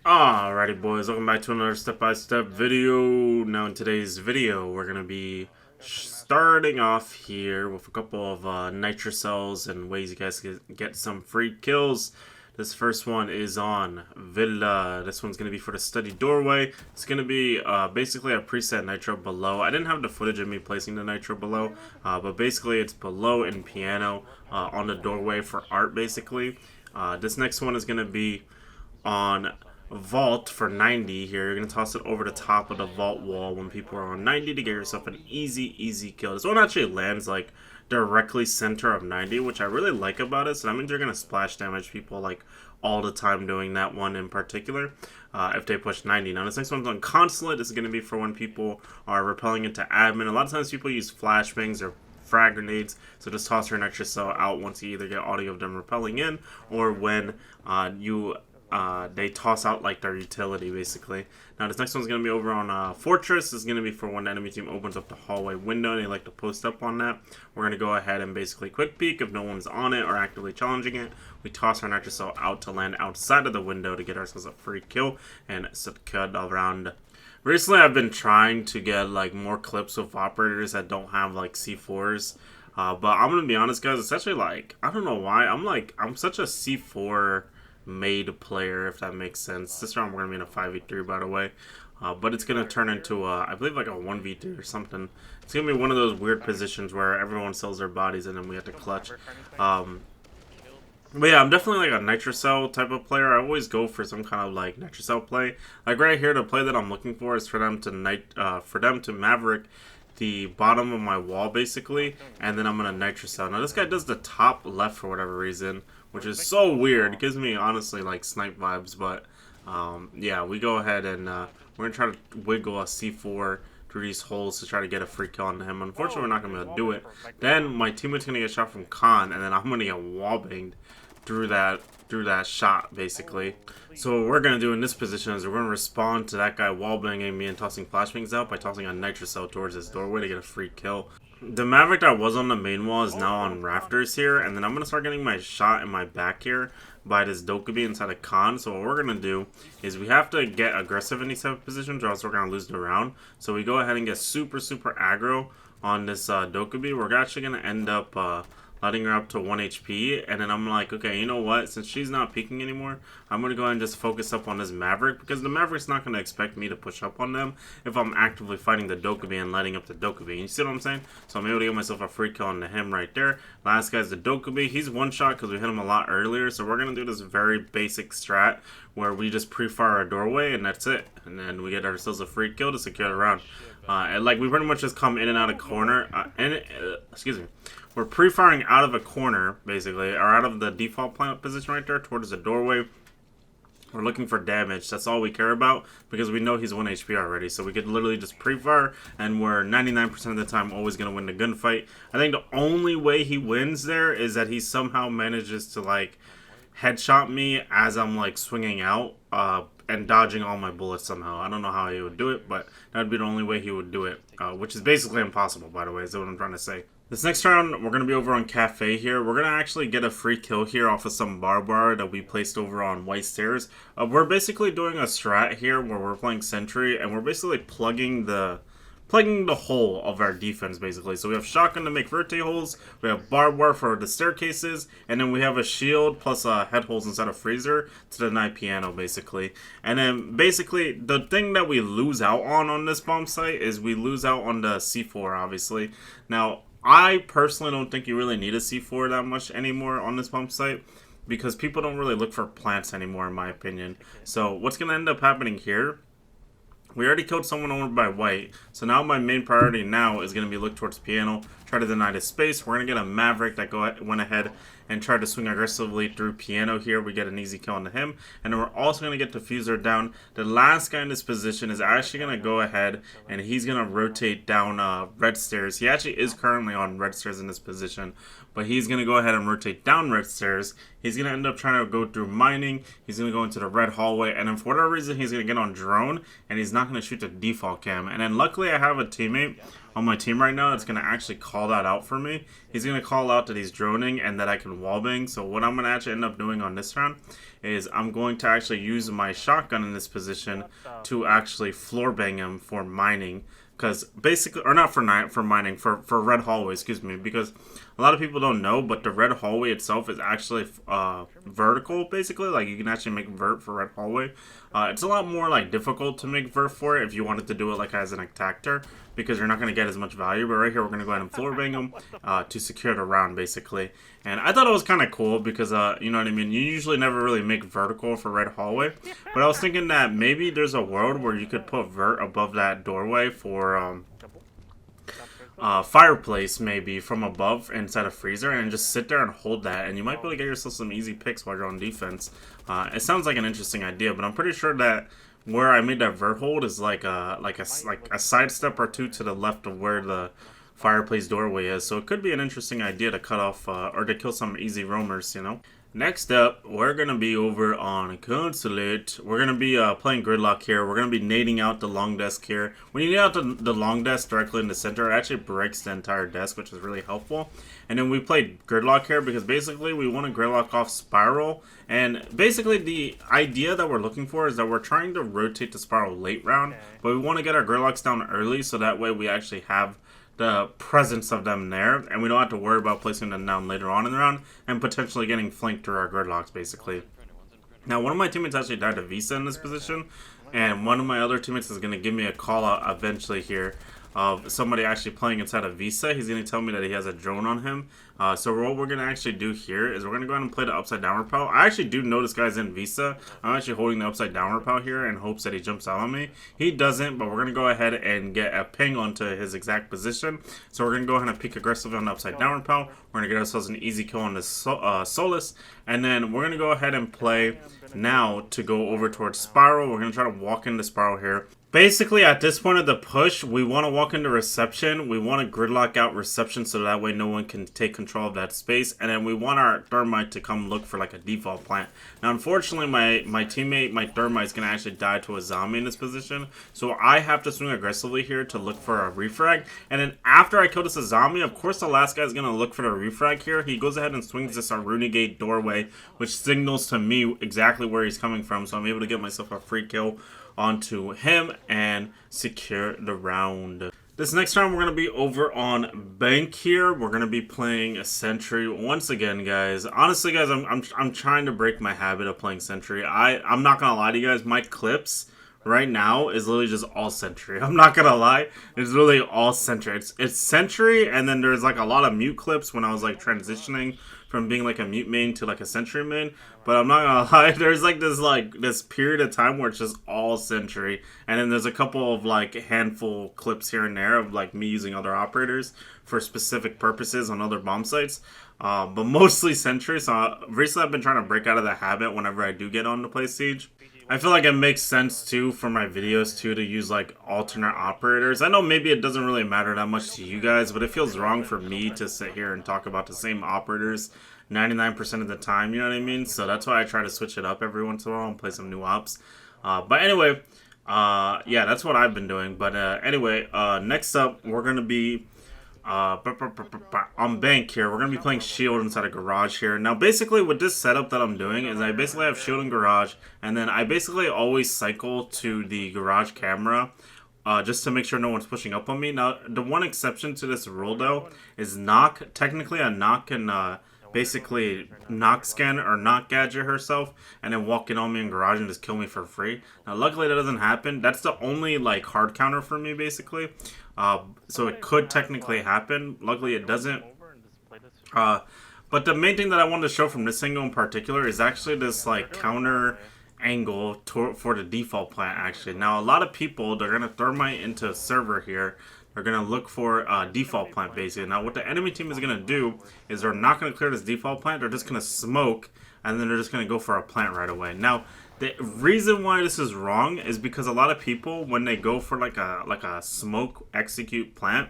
Alrighty boys, welcome back to another step-by-step video. Now in today's video, we're going to be starting off here with a couple of nitro cells and ways you guys can get some free kills. This first one is on Villa. This one's going to be for the study doorway. It's going to be basically a preset nitro below. I didn't have the footage of me placing the nitro below, but basically it's below in piano on the doorway for art basically. This next one is going to be on vault for 90 here. You're going to toss it over the top of the vault wall when people are on 90 to get yourself an easy kill. This one actually lands like directly center of 90, which I really like about it. So that means you're going to splash damage people like all the time doing that one in particular if they push 90. Now this next one's on consulate. This is going to be for when people are repelling into admin. A lot of times people use flashbangs or frag grenades, so just toss your extra cell out once you either get audio of them repelling in or when they toss out like their utility basically. Now this next one's going to be over on Fortress. This is going to be for when the enemy team opens up the hallway window and they like to post up on that. We're going to go ahead and basically quick peek if no one's on it or actively challenging it. We toss our nitro cell out to land outside of the window to get ourselves a free kill and cut around. Recently I've been trying to get like more clips with operators that don't have like C4s. But I'm going to be honest guys, it's actually like, I don't know why, I'm such a C4 made player, if that makes sense. This round we're going to be in a 5v3 by the way. But it's going to turn into, I believe like a 1v3 or something. It's going to be one of those weird positions where everyone sells their bodies and then we have to clutch. But yeah, I'm definitely like a nitro cell type of player. I always go for some kind of like nitro cell play. Like right here, the play that I'm looking for is for them to Maverick the bottom of my wall basically, and then I'm gonna nitro cell. Now this guy does the top left for whatever reason, which is so weird. It gives me honestly like snipe vibes, but yeah, we go ahead and we're gonna try to wiggle a C4 through these holes to try to get a free kill on him. Unfortunately, we're not gonna be able to do it. Then my teammate's gonna get shot from Khan, and then I'm gonna get wall banged through that shot basically. So what we're gonna do in this position is we're gonna respond to that guy wallbanging me and tossing flashbangs out by tossing a nitro cell towards his doorway to get a free kill. The Maverick that was on the main wall is now on rafters here, and then I'm gonna start getting my shot in my back here by this Dokubi inside of Khan. So what we're gonna do is we have to get aggressive in these type of positions or else we're gonna lose the round. So we go ahead and get super aggro on this Dokubi. We're actually gonna end up letting her up to 1 HP, and then I'm like, okay, you know what, since she's not peeking anymore, I'm going to go ahead and just focus up on this Maverick, because the Maverick's not going to expect me to push up on them if I'm actively fighting the Dokubi and letting up the Dokubi. You see what I'm saying? So I'm able to get myself a free kill onto him right there. Last guy's the Dokubi. He's one shot because we hit him a lot earlier, so we're going to do this very basic strat where we just pre-fire our doorway, and that's it. And then we get ourselves a free kill to secure the round. And like, we pretty much just come in and out of corner, excuse me. We're pre-firing out of a corner, basically, or out of the default plant position right there towards the doorway. We're looking for damage. That's all we care about because we know he's 1 HP already. So we could literally just pre-fire, and we're 99% of the time always going to win the gunfight. I think the only way he wins there is that he somehow manages to, like, headshot me as I'm, like, swinging out and dodging all my bullets somehow. I don't know how he would do it, but that would be the only way he would do it, which is basically impossible, by the way, is what I'm trying to say. This next round, we're going to be over on Cafe here. We're going to actually get a free kill here off of some barbed wire that we placed over on White Stairs. We're basically doing a strat here where we're playing Sentry, and we're basically plugging the hole of our defense, basically. So we have shotgun to make verte holes, we have barbed wire for the staircases, and then we have a shield plus head holes inside a freezer to deny piano, basically. And then, basically, the thing that we lose out on this bomb site is we lose out on the C4, obviously. Now, I personally don't think you really need a C4 that much anymore on this pump site because people don't really look for plants anymore, in my opinion. So what's going to end up happening here, we already killed someone over by white, so now my main priority now is going to be look towards piano, try to deny the space. We're going to get a Maverick that went ahead and tried to swing aggressively through piano here. We get an easy kill onto him, and then we're also going to get Diffuser down. The last guy in this position is actually going to go ahead and he's going to rotate down red stairs. He actually is currently on red stairs in this position, but he's going to go ahead and rotate down red stairs. He's going to end up trying to go through mining. He's going to go into the red hallway, and then for whatever reason, he's going to get on drone, and he's not going to shoot the default cam. And then luckily, I have a teammate on my team right now that's going to actually call that out for me. He's going to call out that he's droning and that I can wallbang. So what I'm going to actually end up doing on this round is I'm going to actually use my shotgun in this position to actually floor bang him for mining. Because basically, or not for mining, for red hallway, excuse me, because a lot of people don't know, but the red hallway itself is actually vertical, basically. Like, you can actually make vert for red hallway. It's a lot more, like, difficult to make vert for it if you wanted to do it, like, as an attactor, because you're not going to get as much value. But right here, we're going to go ahead and floor bang them to secure the round, basically. And I thought it was kind of cool because, you know what I mean, you usually never really make vertical for red hallway. But I was thinking that maybe there's a world where you could put vert above that doorway for fireplace, maybe from above inside a freezer, and just sit there and hold that, and you might be able to get yourself some easy picks while you're on defense. It sounds like an interesting idea, but I'm pretty sure that where I made that vert hold is like a sidestep or two to the left of where the fireplace doorway is, so it could be an interesting idea to cut off or to kill some easy roamers, you know. Next up, we're going to be over on Consulate. We're going to be playing Gridlock here. We're going to be nading out the long desk here. When you nade out the long desk directly in the center, it actually breaks the entire desk, which is really helpful. And then we played Gridlock here because basically we want to Gridlock off Spiral. And basically the idea that we're looking for is that we're trying to rotate the Spiral late round, but we want to get our Gridlocks down early so that way we actually have the presence of them there, and we don't have to worry about placing them down later on in the round and potentially getting flanked through our gridlocks, basically. Now, one of my teammates actually died to Visa in this position, and one of my other teammates is going to give me a call out eventually here of somebody actually playing inside of Visa. He's going to tell me that he has a drone on him. So what we're going to actually do here is we're going to go ahead and play the upside down repel. I actually do know this guy's in Visa. I'm actually holding the upside down repel here in hopes that he jumps out on me. He doesn't, but we're going to go ahead and get a ping onto his exact position. So we're going to go ahead and peek aggressively on the upside down repel. We're going to get ourselves an easy kill on this Solus. And then we're going to go ahead and play now to go over towards Spiral. We're going to try to walk into Spiral here. Basically, at this point of the push, we want to walk into reception. We want to gridlock out reception so that way no one can take control of that space. And then we want our thermite to come look for like a default plant. Now, unfortunately, my teammate, my thermite, is going to actually die to a zombie in this position. So I have to swing aggressively here to look for a refrag. And then after I kill this zombie, of course, the last guy is going to look for the refrag here. He goes ahead and swings this Aruni Gate doorway, which signals to me exactly where he's coming from. So I'm able to get myself a free kill onto him and secure the round. This next round we're going to be over on Bank here. We're going to be playing a Sentry once again, guys. Honestly, guys, I'm trying to break my habit of playing Sentry. I'm not going to lie to you guys, my clips right now is literally just all Sentry. I'm not going to lie, it's really all Sentry. It's Sentry, and then there's like a lot of mute clips when I was like transitioning from being like a mute main to like a Sentry main. But I'm not gonna lie, there's like this period of time where it's just all Sentry, and then there's a couple of like handful clips here and there of like me using other operators for specific purposes on other bomb sites, but mostly Sentry. So recently I've been trying to break out of that habit whenever I do get on to play Siege. I feel like it makes sense too for my videos too to use like alternate operators. I know maybe it doesn't really matter that much to you guys, but it feels wrong for me to sit here and talk about the same operators 99% of the time, you know what I mean? So that's why I try to switch it up every once in a while and play some new ops. But anyway, yeah, that's what I've been doing. But anyway, next up, we're going to be on Bank here. We're going to be playing Shield inside a Garage here. Now, basically, with this setup that I'm doing is I basically have Shield and Garage, and then I basically always cycle to the Garage camera just to make sure no one's pushing up on me. Now, the one exception to this rule, though, is Knock. Technically, a Knock can basically knock scan or knock gadget herself and then walk in on me in Garage and just kill me for free. Now, luckily, that doesn't happen. That's the only like hard counter for me, basically. So it could technically happen. Luckily, it doesn't. But the main thing that I wanted to show from this angle in particular is actually this like counter angle for the default plant, actually. Now, a lot of people, they're going to thermite into a server here. They're going to look for a default plant, basically. Now, what the enemy team is going to do is they're not going to clear this default plant. They're just going to smoke, and then they're just going to go for a plant right away. Now, the reason why this is wrong is because a lot of people, when they go for like a smoke execute plant,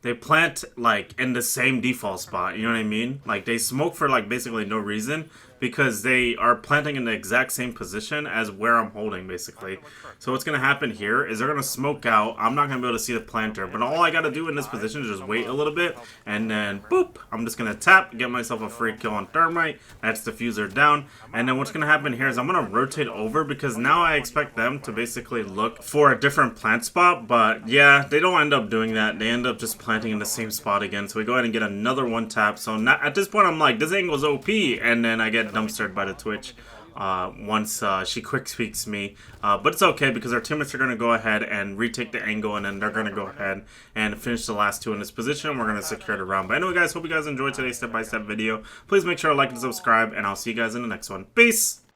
they plant like in the same default spot, you know what I mean? Like they smoke for like basically no reason. because they are planting in the exact same position as where I'm holding, basically. So what's going to happen here is they're going to smoke out. I'm not going to be able to see the planter, but all I got to do in this position is just wait a little bit, and then boop, I'm just going to tap, get myself a free kill on Thermite. That's diffuser down. And then what's going to happen here is I'm going to rotate over, because now I expect them to basically look for a different plant spot, but yeah, they don't end up doing that. They end up just planting in the same spot again. So we go ahead and get another one tap. So not, at this point I'm like, this angle's OP, and then I get dumpstered by the Twitch once she quick speaks me, but it's okay because our teammates are going to go ahead and retake the angle, and then they're going to go ahead and finish the last two in this position. We're going to secure the round. But anyway guys, hope you guys enjoyed today's step-by-step video. Please make sure to like and subscribe, and I'll see you guys in the next one. Peace!